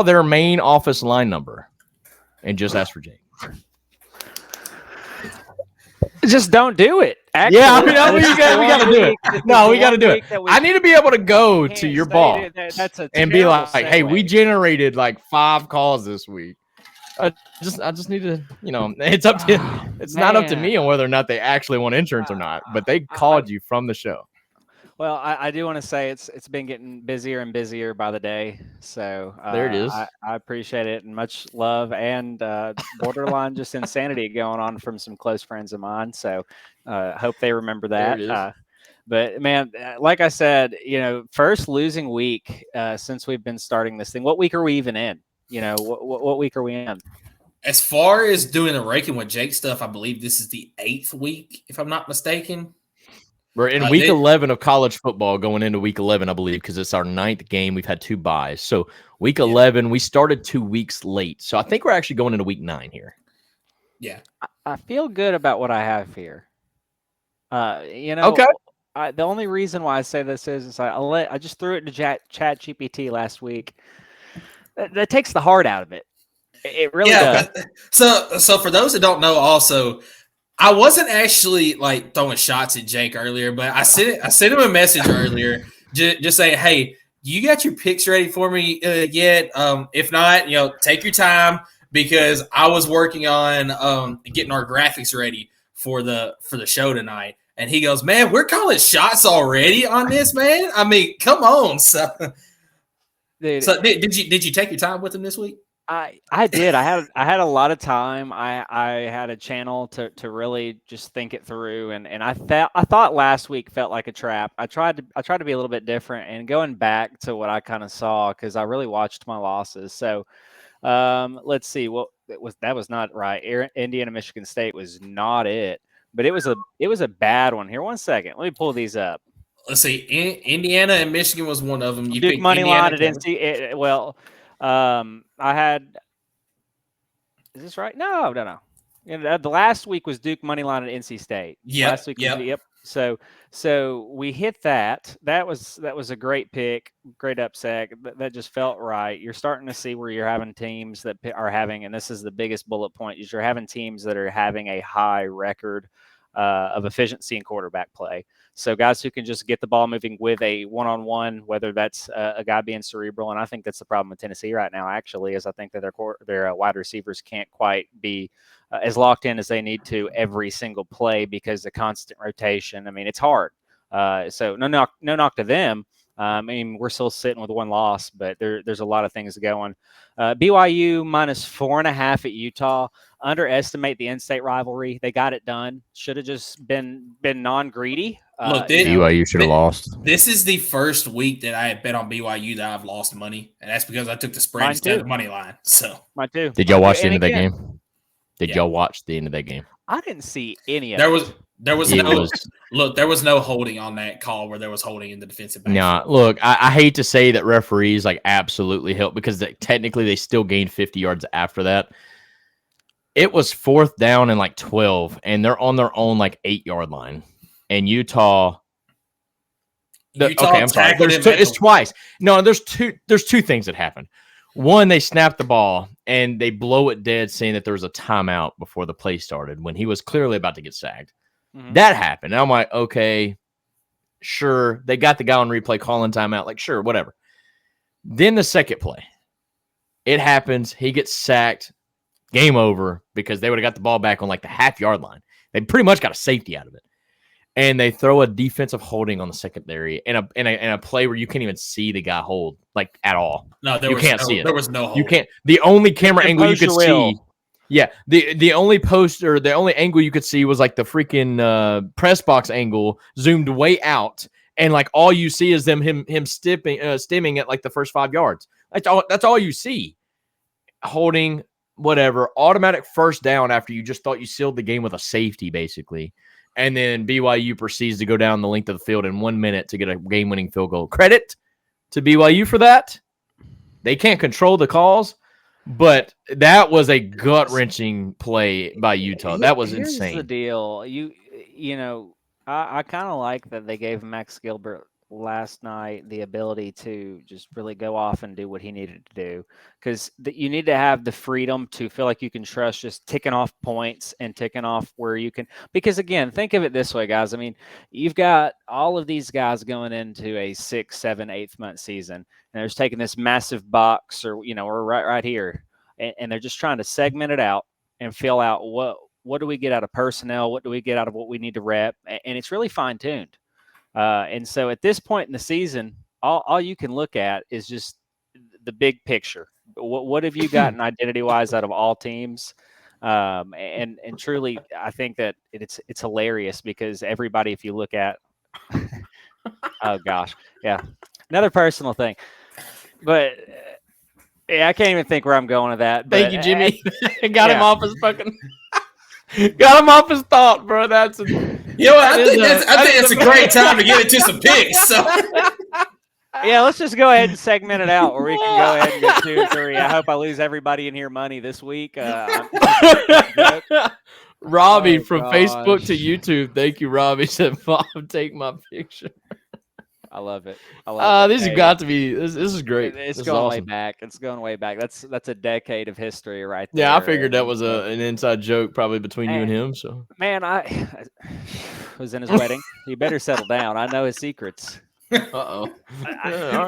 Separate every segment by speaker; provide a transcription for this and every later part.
Speaker 1: their main office line number and just ask for Jake.
Speaker 2: Just don't do it. Actually,
Speaker 1: yeah, we got to do it. No, we got to do it. I need to be able to go to your boss and be like, "Hey, we generated like 5 calls this week." I just need to, it's up to, it's not up to me on whether or not they actually want insurance or not, but they called you from the show.
Speaker 2: Well, I do want to say it's been getting busier and busier by the day, so
Speaker 1: there it is.
Speaker 2: I appreciate it, and much love and borderline just insanity going on from some close friends of mine. So hope they remember that.
Speaker 1: There it is.
Speaker 2: But man, like I said, first losing week since we've been starting this thing. What week are we even in? What week are we in?
Speaker 3: As far as doing the Rakin with Jake stuff, I believe this is the 8th week, if I'm not mistaken.
Speaker 1: We're in week 11 of college football going into week 11, I believe, because it's our 9th game. We've had 2 byes. So week 11, we started 2 weeks late. So I think we're actually going into week 9 here.
Speaker 3: Yeah.
Speaker 2: I feel good about what I have here.
Speaker 1: Okay.
Speaker 2: The only reason why I say this is I just threw it to Chat GPT last week. That takes the heart out of it. It really does.
Speaker 3: So for those that don't know, also, I wasn't actually like throwing shots at Jake earlier, but I sent him a message earlier, just saying, "Hey, you got your picks ready for me yet? If not, take your time because I was working on getting our graphics ready for the show tonight." And he goes, "Man, we're calling shots already on this, man. I mean, come on." So,
Speaker 2: Dude,
Speaker 3: did you take your time with him this week?
Speaker 2: I did. I had a lot of time. I had a channel to really just think it through, and I thought last week felt like a trap. I tried to be a little bit different, and going back to what I kind of saw because I really watched my losses. So let's see. Well, that was not right. Indiana Michigan State was not it, but it was a bad one. Here, 1 second. Let me pull these up.
Speaker 3: Let's see. Indiana and Michigan was one of them. You
Speaker 2: Duke
Speaker 3: picked
Speaker 2: money line at
Speaker 3: NC.
Speaker 2: I had. Is this right? No. The last week was Duke money line at NC State.
Speaker 3: Yeah.
Speaker 2: Last week. Yep. So we hit that. That was a great pick, great upset. That just felt right. You're starting to see where you're having teams that are having, and this is the biggest bullet point, is you're having teams that are having a high record of efficiency in quarterback play. So guys who can just get the ball moving with a one-on-one, whether that's a guy being cerebral, and I think that's the problem with Tennessee right now, actually, is I think that their wide receivers can't quite be as locked in as they need to every single play because the constant rotation. I mean, it's hard. So no knock to them. I mean, we're still sitting with 1 loss, but there's a lot of things going. BYU -4.5 at Utah. Underestimate the in-state rivalry. They got it done. Should have just been non-greedy.
Speaker 3: Look,
Speaker 1: BYU should have lost.
Speaker 3: This is the first week that I had bet on BYU that I've lost money, and that's because I took the spread instead of the money line. So
Speaker 2: mine too.
Speaker 1: Did y'all watch the end of that game? Did y'all watch the end of that game?
Speaker 2: I didn't see any of it.
Speaker 3: There was no holding on that call where there was holding in the defensive backfield.
Speaker 1: Nah, look, I hate to say that referees absolutely help because technically they still gained 50 yards after that. It was 4th down and 12, and they're on their own 8-yard line. And Utah. Okay, I'm sorry. It's twice. No, there's two things that happened. One, they snapped the ball and they blow it dead, saying that there was a timeout before the play started when he was clearly about to get sacked. Mm-hmm. That happened. And I'm like, okay, sure. They got the guy on replay calling timeout. Sure, whatever. Then the second play, it happens. He gets sacked. Game over because they would have got the ball back on the half-yard line. They pretty much got a safety out of it. And they throw a defensive holding on the secondary in a play where you can't even see the guy hold at all.
Speaker 3: No,
Speaker 1: you can't see it.
Speaker 3: There was no hold.
Speaker 1: You can't. The only camera angle you could see. Yeah, the only poster, the only angle you could see was the freaking press box angle zoomed way out, and all you see is him stimming at the first 5 yards. That's all you see. Holding, whatever, automatic first down after you just thought you sealed the game with a safety, basically. And then BYU proceeds to go down the length of the field in 1 minute to get a game-winning field goal. Credit to BYU for that. They can't control the calls, but that was a gut-wrenching play by Utah. That was insane.
Speaker 2: Here's the deal. I kind of like that they gave Max Gilbert last night the ability to just really go off and do what he needed to do, because you need to have the freedom to feel like you can trust just ticking off points and ticking off where you can. Because again, think of it this way, guys. I mean, you've got all of these guys going into a 6, 7, 8 month season, and they're just taking this massive box, or we're right here, and they're just trying to segment it out and fill out what do we get out of personnel, what do we get out of what we need to rep, and it's really fine tuned. And so at this point in the season, all you can look at is just the big picture. What have you gotten identity wise out of all teams? And truly, I think that it's hilarious because everybody, if you look at, oh gosh, yeah, another personal thing, but yeah, I can't even think where I'm going with that.
Speaker 1: Thank you, Jimmy. Got him off his fucking. Got him off his thought, bro. That's.
Speaker 3: I think that's a great time to get into some picks. So.
Speaker 2: Yeah, let's just go ahead and segment it out, or we can go ahead and get 2 or 3. I hope I lose everybody in here money this week.
Speaker 1: Robbie from Facebook to YouTube. Thank you, Robbie. Said, "Mom, take my picture."
Speaker 2: I love it.
Speaker 1: This has got to be. This is great.
Speaker 2: It's going way back. It's going way back. That's a decade of history right there.
Speaker 1: Yeah, I figured that was an inside joke probably between you and him. So,
Speaker 2: man, I was in his wedding. He better settle down. I know his secrets.
Speaker 1: Uh-oh.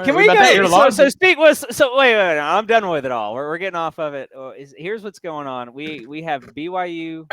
Speaker 2: Can we go? So speak was wait, I'm done with it all. We're getting off of it. Here's what's going on. We have BYU,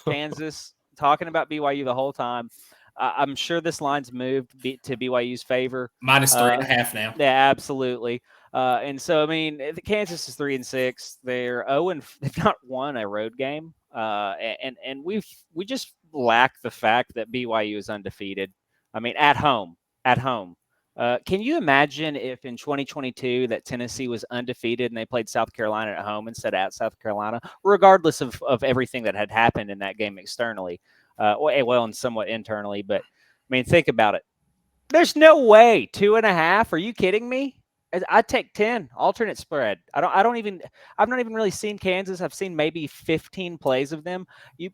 Speaker 2: Kansas, talking about BYU the whole time. I'm sure this line's moved to BYU's favor.
Speaker 3: -3.5 now.
Speaker 2: Yeah, absolutely. And so I mean, Kansas is 3-6. They're 0 they've not won a road game. And we just lack the fact that BYU is undefeated. I mean, at home. Can you imagine if in 2022 that Tennessee was undefeated and they played South Carolina at home instead of at South Carolina, regardless of everything that had happened in that game externally, and somewhat internally. But I mean, think about it. There's no way 2.5. Are you kidding me? I'd take 10 alternate spread. I've not even really seen Kansas. I've seen maybe 15 plays of them.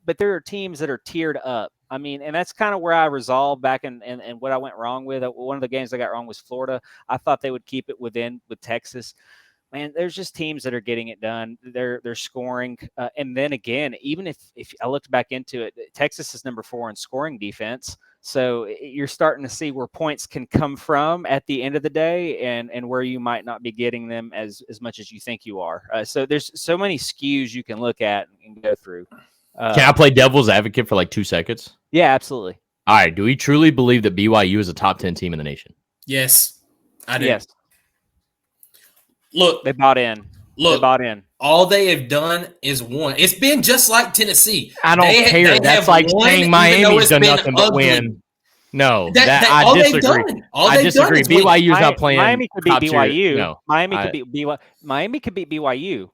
Speaker 2: But there are teams that are tiered up. I mean, and that's kind of where I resolved back and what I went wrong with. One of the games I got wrong was Florida. I thought they would keep it with Texas. Man, there's just teams that are getting it done. They're scoring. And then again, even if I looked back into it, Texas is number 4 in scoring defense. So you're starting to see where points can come from at the end of the day and where you might not be getting them as much as you think you are. So there's so many skews you can look at and go through.
Speaker 1: Can I play devil's advocate for like 2 seconds?
Speaker 2: Yeah, absolutely.
Speaker 1: All right. Do we truly believe that BYU is a top 10 team in the nation?
Speaker 3: Yes, I do.
Speaker 2: Yes.
Speaker 3: Look,
Speaker 2: they bought in.
Speaker 3: All they have done is won. It's been just like Tennessee.
Speaker 1: I don't care. That's like saying Miami's done nothing but win. No, I disagree. I disagree. BYU is not playing.
Speaker 2: Miami could beat BYU.
Speaker 1: No,
Speaker 2: Miami could beat BYU,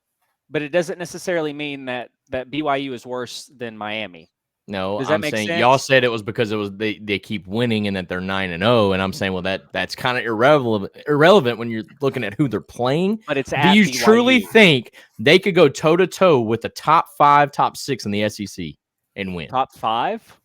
Speaker 2: but it doesn't necessarily mean that BYU is worse than Miami.
Speaker 1: No,
Speaker 2: Does that
Speaker 1: I'm
Speaker 2: make
Speaker 1: saying
Speaker 2: sense?
Speaker 1: y'all said it was because they keep winning and that they're 9-0, and I'm saying, well, that's kind of irrelevant when you're looking at who they're playing.
Speaker 2: But it's
Speaker 1: do you truly think they could go toe to toe with the top 5, top 6 in the SEC and win?
Speaker 2: Top 5?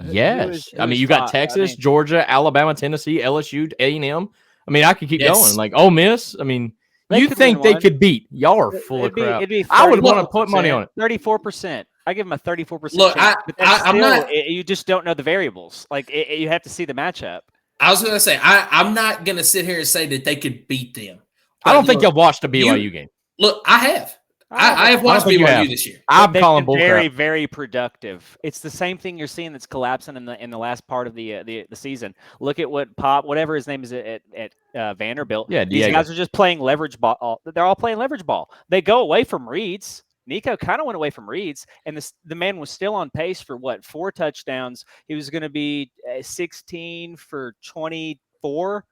Speaker 1: Yes. I mean, you got Texas, Georgia, Alabama, Tennessee, LSU, A&M. I mean, I could keep going. Like, Ole Miss. I mean, you think they could beat? Y'all are full of crap. I would want to put money on it.
Speaker 2: 34%. I give them a 34%.
Speaker 3: Look,
Speaker 2: I'm not. You just don't know the variables. Like you have to see the matchup.
Speaker 3: I was going to say I'm not going to sit here and say that they could beat them.
Speaker 1: I don't think you've watched a BYU game.
Speaker 3: Look, I have. I have watched BYU this year.
Speaker 1: I'm calling bullcrap.
Speaker 2: Very, very productive. It's the same thing you're seeing that's collapsing in the last part of the season. Look at whatever his name is at Vanderbilt.
Speaker 1: Yeah,
Speaker 2: these guys are just playing leverage ball. They're all playing leverage ball. They go away from reads. Nico kind of went away from reads, and the man was still on pace for 4 touchdowns. He was going to be 16 for 24.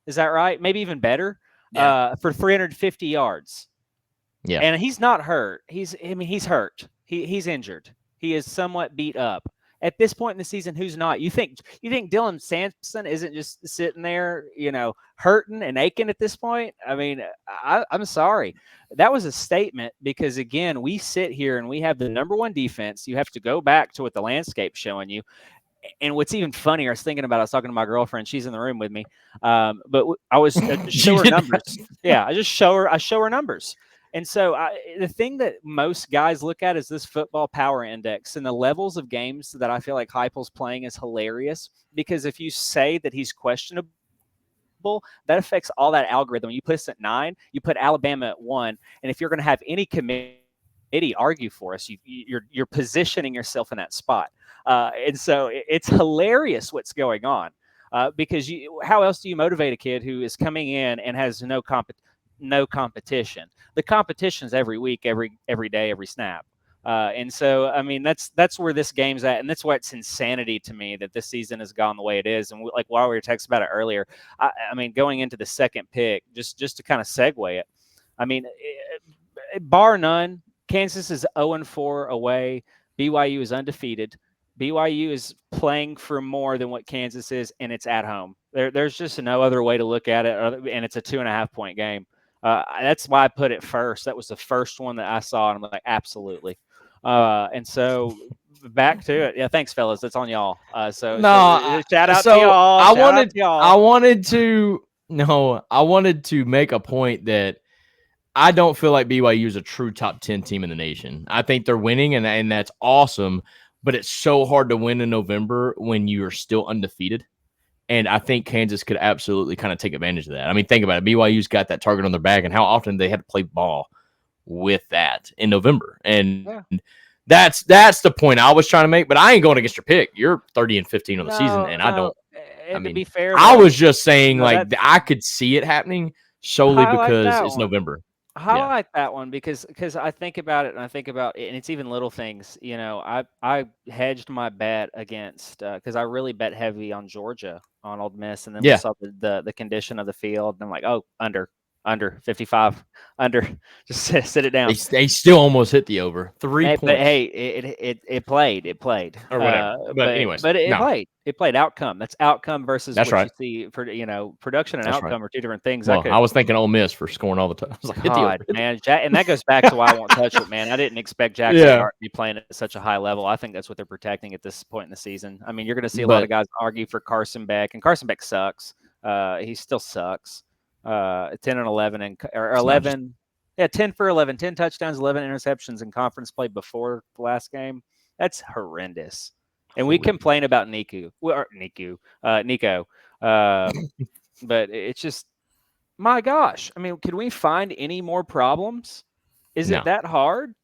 Speaker 2: Is that right? Maybe even better.
Speaker 3: Yeah.
Speaker 2: For 350 yards.
Speaker 1: Yeah.
Speaker 2: And he's not hurt. He's hurt. He's injured. He is somewhat beat up. At this point in the season, who's not? You think Dylan Sampson isn't just sitting there, hurting and aching at this point? I mean, I'm sorry. That was a statement because, again, we sit here and we have the number 1 defense. You have to go back to what the landscape's showing you. And what's even funnier, I was talking to my girlfriend. She's in the room with me. But I was show her numbers. Yeah, I show her numbers. And so the thing that most guys look at is this football power index, and the levels of games that I feel like Heupel's playing is hilarious, because if you say that he's questionable, that affects all that algorithm. You put us at 9, you put Alabama at 1, and if you're going to have any committee argue for us, you're positioning yourself in that spot. And so it's hilarious what's going on, because how else do you motivate a kid who is coming in and has no competition? The competition's every week, every day, every snap. And so, I mean, that's where this game's at, and that's why it's insanity to me that this season has gone the way it is. And like while we were texting about it earlier, I mean, going into the second pick, just to kind of segue it, I mean, bar none, Kansas is 0-4 away. BYU is undefeated. BYU is playing for more than what Kansas is, and it's at home. There's just no other way to look at it, and it's a 2.5-point game. That's why I put it first. That was the first one that I saw, and I'm like, absolutely. And so back to it. Yeah, thanks, fellas. That's on y'all. So shout out to y'all.
Speaker 1: I wanted to make a point that I don't feel like BYU is a true top 10 team in the nation. I think they're winning, and that's awesome, but it's so hard to win in November when you are still undefeated. And I think Kansas could absolutely kind of take advantage of that. I mean, think about it. BYU's got that target on their back, and how often they had to play ball with that in November. And that's the point I was trying to make, but I ain't going against your pick. You're 30-15 on the season, and I don't.
Speaker 2: I mean, to be fair,
Speaker 1: I was just saying, I could see it happening solely because it's November.
Speaker 2: Highlight that one because I think about it, and it's even little things. You know, I hedged my bet against because I really bet heavy on Georgia on Ole Miss, and then we saw the condition of the field, and I'm like, oh, under 55, under, just sit it down.
Speaker 1: They still almost hit the over 3 points.
Speaker 2: But hey, it played
Speaker 1: or whatever.
Speaker 2: It played outcome. That's outcome versus
Speaker 1: what
Speaker 2: you see for production and outcome are two different things.
Speaker 1: Well, I was thinking Ole Miss for scoring all the time. I was like, hit the over.
Speaker 2: Man, and that goes back to why I won't touch it, man. I didn't expect Jackson to be playing at such a high level. I think that's what they're protecting at this point in the season. I mean, you're going to see a lot of guys argue for Carson Beck, and Carson Beck sucks. He still sucks. 10 and 11 or 11. 10 for 11, 10 touchdowns, 11 interceptions in conference play before the last game. That's horrendous. And we complain about Nico. But it's just, my gosh. I mean, can we find any more problems? Is it that hard?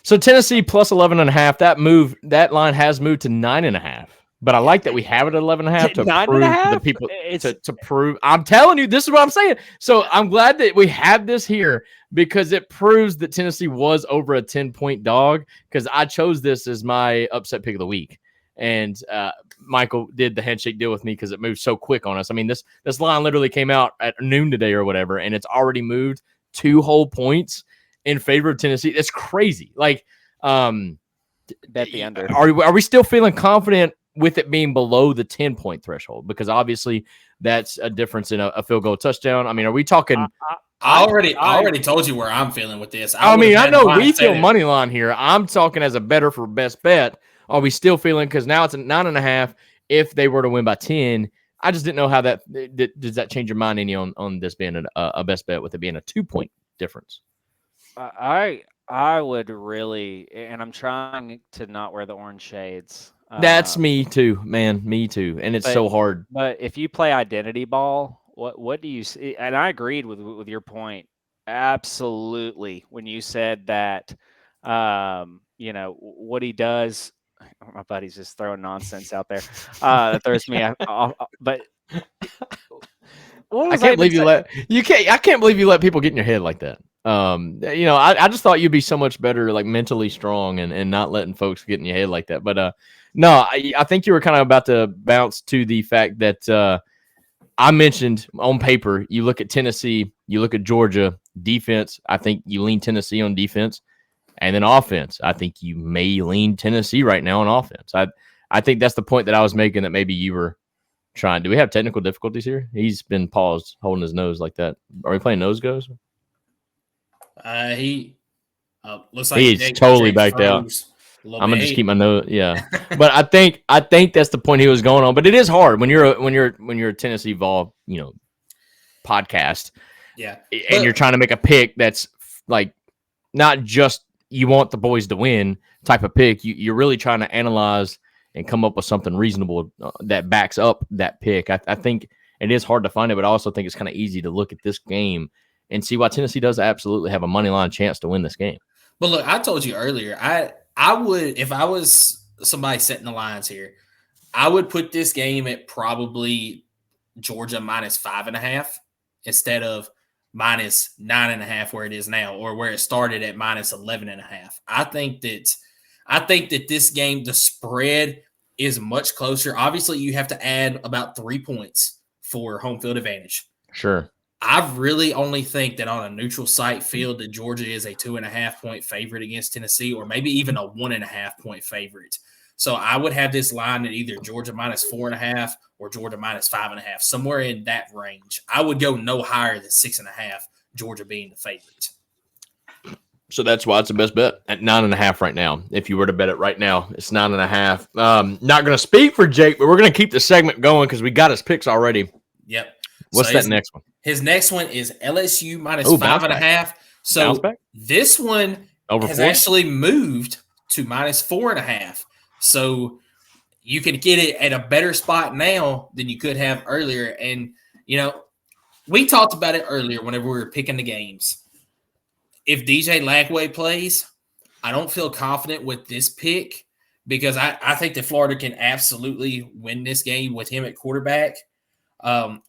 Speaker 1: So Tennessee plus 11.5. That line has moved to 9.5. But I like that we have it at 11.5 to prove the people to prove. I'm telling you, this is what I'm saying. So I'm glad that we have this here because it proves that Tennessee was over a 10-point dog, because I chose this as my upset pick of the week. And Michael did the handshake deal with me because it moved so quick on us. I mean, this line literally came out at noon today or whatever, and it's already moved 2 whole points in favor of Tennessee. That's crazy. Like,
Speaker 2: bet the under.
Speaker 1: Are we still feeling confident with it being below the 10-point threshold? Because obviously that's a difference in a field goal touchdown. I mean, are we talking?
Speaker 3: I already told you where I'm feeling with this.
Speaker 1: I know we feel money line here. I'm talking as a better for best bet. Are we still feeling? Because now it's a 9.5. If they were to win by 10, I just didn't know how that does that change your mind any on this being a best bet with it being a 2-point difference.
Speaker 2: I would really, and I'm trying to not wear the orange shades.
Speaker 1: That's me too, man. Me too. And it's so hard.
Speaker 2: But if you play identity ball, what do you see? And I agreed with your point. Absolutely. When you said that, what he does, my buddy's just throwing nonsense out there. That throws me off. But
Speaker 1: I can't believe I can't believe you let people get in your head like that. I just thought you'd be so much better, like mentally strong and not letting folks get in your head like that. But no, I think you were kind of about to bounce to the fact that I mentioned on paper, you look at Tennessee, you look at Georgia defense. I think you lean Tennessee on defense, and then offense. I think you may lean Tennessee right now on offense. I think that's the point that I was making, that maybe you were trying. Do we have technical difficulties here? He's been paused, holding his nose like that. Are we playing nose goes?
Speaker 3: He looks like
Speaker 1: he's totally backed out. I'm gonna just keep my note. Yeah, but I think that's the point he was going on. But it is hard when you're a Tennessee Vol, podcast.
Speaker 3: Yeah,
Speaker 1: and you're trying to make a pick that's like not just you want the boys to win type of pick. You're really trying to analyze and come up with something reasonable that backs up that pick. I think it is hard to find it, but I also think it's kind of easy to look at this game and see why Tennessee does absolutely have a money line chance to win this game.
Speaker 3: But look, I told you earlier, I would, if I was somebody setting the lines here, I would put this game at probably Georgia -5.5 instead of -9.5 where it is now, or where it started at -11.5. I think that this game, the spread is much closer. Obviously, you have to add about 3 points for home field advantage.
Speaker 1: Sure.
Speaker 3: I really only think that on a neutral site field that Georgia is a 2.5 point favorite against Tennessee, or maybe even a 1.5 point favorite. So I would have this line at either Georgia -4.5 or Georgia -5.5, somewhere in that range. I would go no higher than 6.5, Georgia being the favorite.
Speaker 1: So that's why it's the best bet at 9.5 right now. If you were to bet it right now, it's 9.5. Not going to speak for Jake, but we're going to keep the segment going because we got his picks already.
Speaker 3: Yep.
Speaker 1: What's that next one?
Speaker 3: His next one is LSU -5.5. So this one has actually moved to -4.5. So you can get it at a better spot now than you could have earlier. And, we talked about it earlier whenever we were picking the games. If DJ Lagway plays, I don't feel confident with this pick because I think that Florida can absolutely win this game with him at quarterback.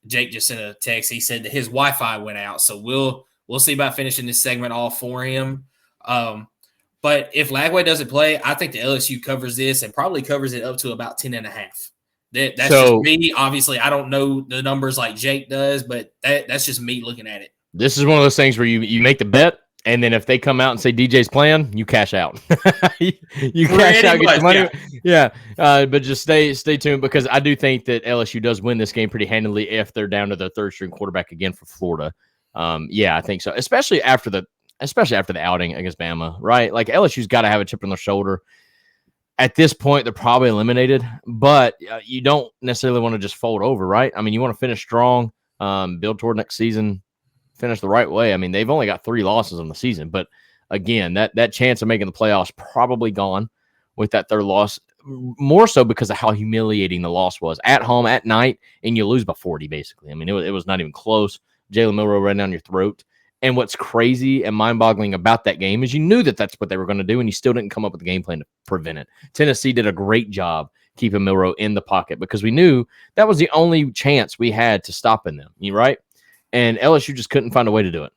Speaker 3: Jake just sent a text. He said that his Wi-Fi went out, so we'll see about finishing this segment off for him. But if Lagway doesn't play, I think the LSU covers this and probably covers it up to about 10.5. That's just me. Obviously, I don't know the numbers like Jake does, but that's just me looking at it.
Speaker 1: This is one of those things where you make the bet, and then if they come out and say DJ's playing, you cash out. you cash out, get your money. Yeah. But just stay tuned because I do think that LSU does win this game pretty handily if they're down to their third string quarterback again for Florida. I think so, especially after the outing against Bama, right? Like LSU's got to have a chip on their shoulder. At this point, they're probably eliminated, but you don't necessarily want to just fold over, right? I mean, you want to finish strong, build toward next season, finish the right way. I mean, they've only got 3 losses on the season, but again, that chance of making the playoffs probably gone with that third loss, more so because of how humiliating the loss was at home at night, and you lose by 40, basically. I mean, it was not even close. Jalen Milroe ran down your throat. And what's crazy and mind-boggling about that game is you knew that that's what they were going to do, and you still didn't come up with a game plan to prevent it. Tennessee did a great job keeping Milroe in the pocket because we knew that was the only chance we had to stopping them, right? And LSU just couldn't find a way to do it.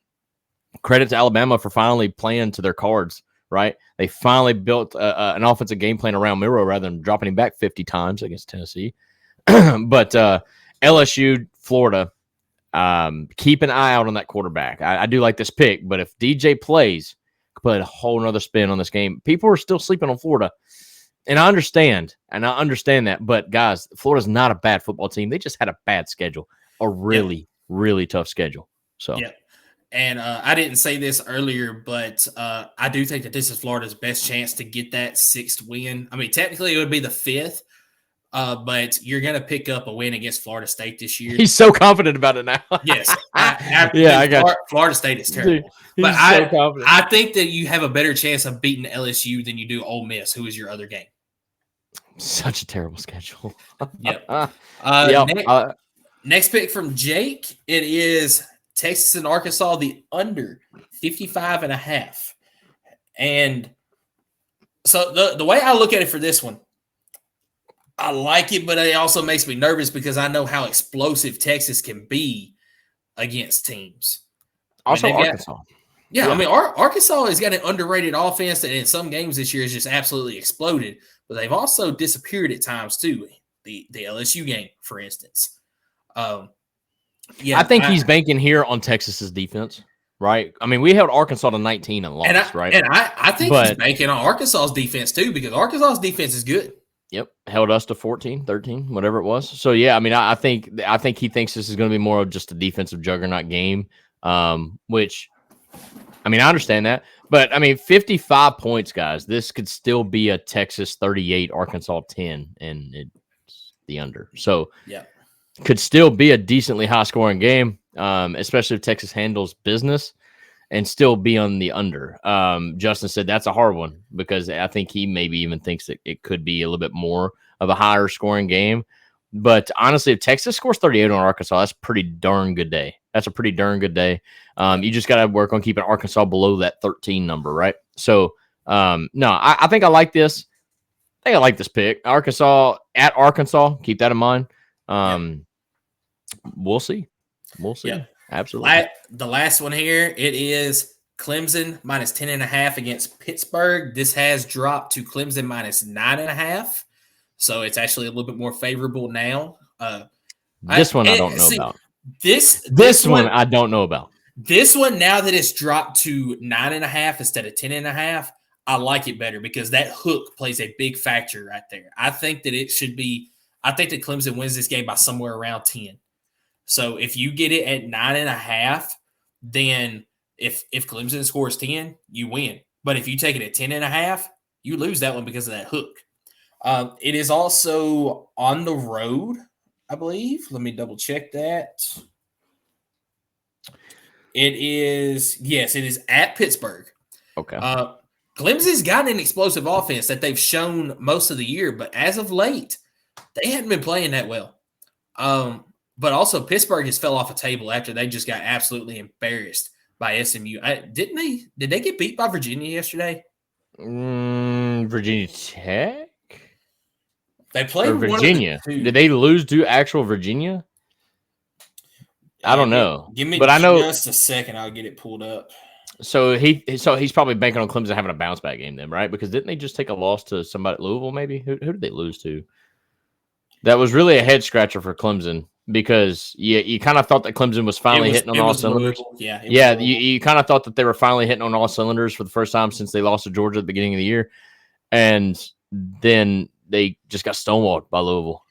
Speaker 1: Credit to Alabama for finally playing to their cards, right? They finally built an offensive game plan around Milroe rather than dropping him back 50 times against Tennessee. But LSU, Florida, keep an eye out on that quarterback. I do like this pick, but if DJ plays, could put a whole nother spin on this game. People are still sleeping on Florida, and I understand that. But guys, Florida's not a bad football team. They just had a bad schedule, a really tough schedule. So
Speaker 3: yeah. And I didn't say this earlier, but I do think that this is Florida's best chance to get that 6th win. I mean, technically it would be the 5th. But you're going to pick up a win against Florida State this year.
Speaker 1: He's so confident about it now.
Speaker 3: Yes. I got Florida State is terrible. But so confident. I think that you have a better chance of beating LSU than you do Ole Miss, who is your other game.
Speaker 1: Such a terrible schedule.
Speaker 3: Yep. Next pick from Jake, it is Texas and Arkansas, the under 55.5. And so the way I look at it for this one, I like it, but it also makes me nervous because I know how explosive Texas can be against teams.
Speaker 1: Also, Arkansas.
Speaker 3: I mean, Arkansas has got an underrated offense that in some games this year has just absolutely exploded, but they've also disappeared at times too. The LSU game, for instance.
Speaker 1: I think he's banking here on Texas's defense, right? I mean, we held Arkansas to 19 and lost, right?
Speaker 3: And I think he's banking on Arkansas's defense too because Arkansas's defense is good.
Speaker 1: Yep. Held us to 14, 13, whatever it was. So, yeah, I mean, I think he thinks this is going to be more of just a defensive juggernaut game, which, I mean, I understand that. But, I mean, 55 points, guys. This could still be a Texas 38, Arkansas 10, and it's the under. So,
Speaker 3: Yeah.
Speaker 1: could still be a decently high-scoring game, especially if Texas handles business, and still be on the under. Justin said that's a hard one because I think he maybe even thinks that it could be a little bit more of a higher-scoring game. But, honestly, if Texas scores 38 on Arkansas, that's a pretty darn good day. That's a pretty darn good day. You just got to work on keeping Arkansas below that 13 number, right? So, no, I think I like this. I think I like this pick. Arkansas, keep that in mind. We'll see. We'll see.
Speaker 3: Yeah.
Speaker 1: Absolutely.
Speaker 3: The last one here, it is Clemson minus 10.5 against Pittsburgh. This has dropped to Clemson minus 9.5. So it's actually a little bit more favorable now.
Speaker 1: This one I don't know about.
Speaker 3: This
Speaker 1: one I don't know about.
Speaker 3: This one, now that it's dropped to 9.5 instead of 10.5, I like it better because that hook plays a big factor right there. I think that it should be. I think that Clemson wins this game by somewhere around 10. So if you get it at 9.5, then if Clemson scores 10, you win. But if you take it at 10.5, you lose that one because of that hook. It is also on the road, I believe. Let me double check that. It is at Pittsburgh.
Speaker 1: Okay.
Speaker 3: Clemson's got an explosive offense that they've shown most of the year, but as of late, they hadn't been playing that well. But also Pittsburgh has fell off a table after they just got absolutely embarrassed by SMU. Did they get beat by Virginia yesterday?
Speaker 1: Virginia Tech?
Speaker 3: They played
Speaker 1: Virginia. Did they lose to actual Virginia? I don't know.
Speaker 3: Give me
Speaker 1: but I know,
Speaker 3: just a second. I'll get it pulled up.
Speaker 1: So he's probably banking on Clemson having a bounce back game then, right? Because didn't they just take a loss to somebody at Louisville? Maybe who did they lose to? That was really a head scratcher for Clemson because you kind of thought that Clemson was finally hitting on all cylinders.
Speaker 3: Yeah,
Speaker 1: you kind of thought that they were finally hitting on all cylinders for the first time since they lost to Georgia at the beginning of the year, and then they just got stonewalled by Louisville.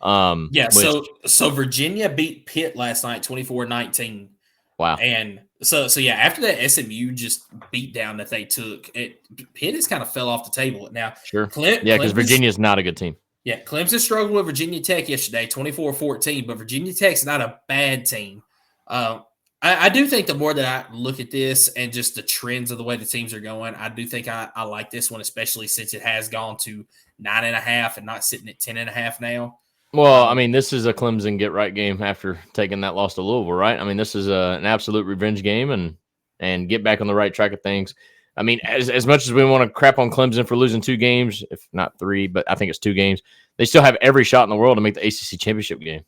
Speaker 3: So Virginia beat Pitt last night 24-19.
Speaker 1: Wow.
Speaker 3: And so after that SMU just beat down that they took, Pitt has kind of fell off the table now.
Speaker 1: Sure. Because Virginia's not a good team.
Speaker 3: Yeah, Clemson struggled with Virginia Tech yesterday, 24-14, but Virginia Tech's not a bad team. I do think the more that I look at this and just the trends of the way the teams are going, I do think I like this one, especially since it has gone to 9.5 and not sitting at 10.5 now.
Speaker 1: Well, I mean, this is a Clemson get-right game after taking that loss to Louisville, right? I mean, this is an absolute revenge game and get back on the right track of things. I mean, as much as we want to crap on Clemson for losing 2 games, if not 3, but I think it's 2 games, they still have every shot in the world to make the ACC championship game.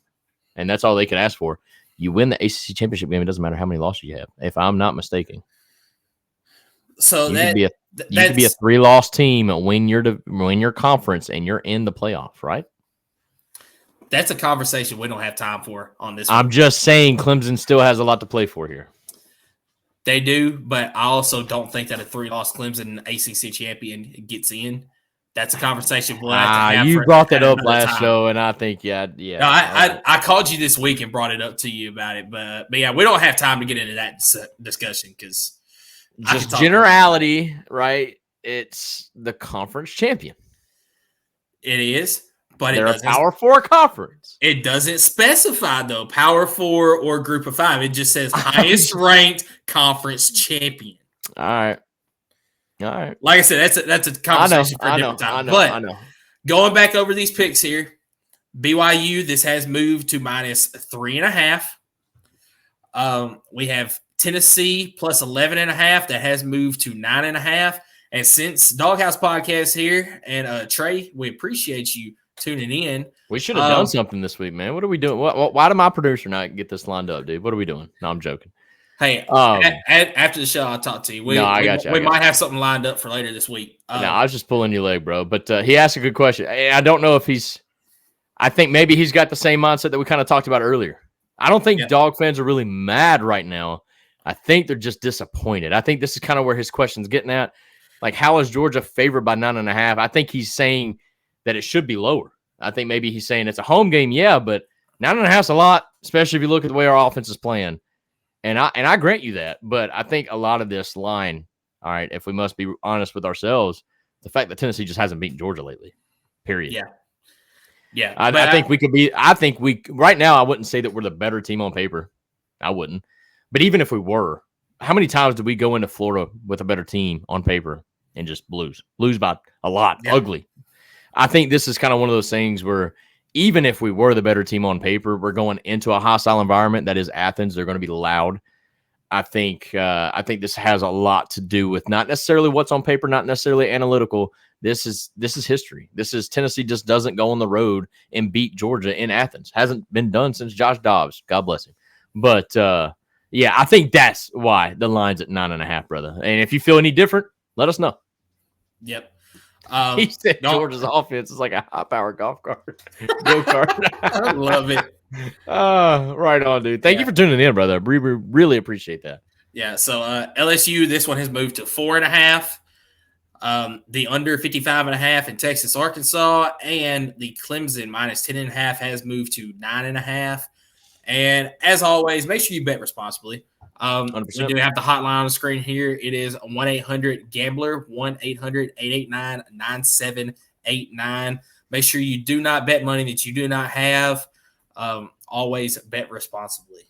Speaker 1: And that's all they can ask for. You win the ACC championship game, it doesn't matter how many losses you have, if I'm not mistaken.
Speaker 3: So
Speaker 1: you could be a 3-loss team and win your conference, and you're in the playoff, right?
Speaker 3: That's a conversation we don't have time for on this.
Speaker 1: I'm just saying Clemson still has a lot to play for here.
Speaker 3: They do, but I also don't think that a 3-loss Clemson ACC champion gets in. That's a conversation we'll have to have.
Speaker 1: You brought that up last show, and I think, yeah.
Speaker 3: No, I called you this week and brought it up to you about it, but yeah, we don't have time to get into that discussion because
Speaker 1: just generality, right? It's the conference champion.
Speaker 3: It is, but
Speaker 1: they're a Power 4 conference.
Speaker 3: It doesn't specify though, Power 4 or Group of 5. It just says highest ranked conference champion.
Speaker 1: All right.
Speaker 3: Like I said, that's a conversation for a different time. I know. Going back over these picks here, BYU, this has moved to minus 3.5. We have Tennessee plus 11.5. That has moved to 9.5. And since Doghouse Podcast here, and Trey, we appreciate you tuning in.
Speaker 1: We should have done something this week, man. What are we doing? Why did my producer not get this lined up, dude? What are we doing? No, I'm joking.
Speaker 3: Hey, after the show, I'll talk to you.
Speaker 1: I got you.
Speaker 3: We might have something lined up for later this week.
Speaker 1: No, I was just pulling your leg, bro. But he asked a good question. I don't know if I think maybe he's got the same mindset that we kind of talked about earlier. I don't think Dog fans are really mad right now. I think they're just disappointed. I think this is kind of where his question's getting at. Like, how is Georgia favored by 9.5? I think he's saying that it should be lower. I think maybe he's saying it's a home game, yeah, but 9.5 is a lot, especially if you look at the way our offense is playing. And I grant you that, but I think a lot of this line All right. If we must be honest with ourselves, the fact that Tennessee just hasn't beaten Georgia lately, period.
Speaker 3: Yeah. Yeah.
Speaker 1: I think we could be, right now, I wouldn't say that we're the better team on paper. I wouldn't. But even if we were, how many times did we go into Florida with a better team on paper and just lose by a lot?
Speaker 3: Yeah.
Speaker 1: Ugly. I think this is kind of one of those things where even if we were the better team on paper, we're going into a hostile environment that is Athens. They're going to be loud. I think this has a lot to do with not necessarily what's on paper, not necessarily analytical. This is history. This is Tennessee just doesn't go on the road and beat Georgia in Athens. Hasn't been done since Josh Dobbs. God bless him. But yeah, I think that's why the line's at 9.5, brother. And if you feel any different, let us know.
Speaker 3: Yep.
Speaker 1: He said Georgia's offense is like a high-powered golf cart. Go kart.
Speaker 3: I love it.
Speaker 1: Right on, dude. Thank you for tuning in, brother. We really appreciate that.
Speaker 3: Yeah, so LSU, this one has moved to 4.5. The under 55.5 in Texas, Arkansas, and the Clemson minus 10.5 has moved to 9.5. And as always, make sure you bet responsibly. We do have the hotline on the screen here. It is 1-800-GAMBLER, 1-800-889-9789. Make sure you do not bet money that you do not have. Always bet responsibly.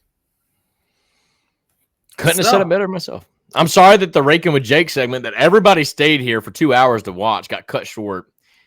Speaker 1: Couldn't have said it better myself. I'm sorry that the Rakin with Jake segment that everybody stayed here for 2 hours to watch got cut short.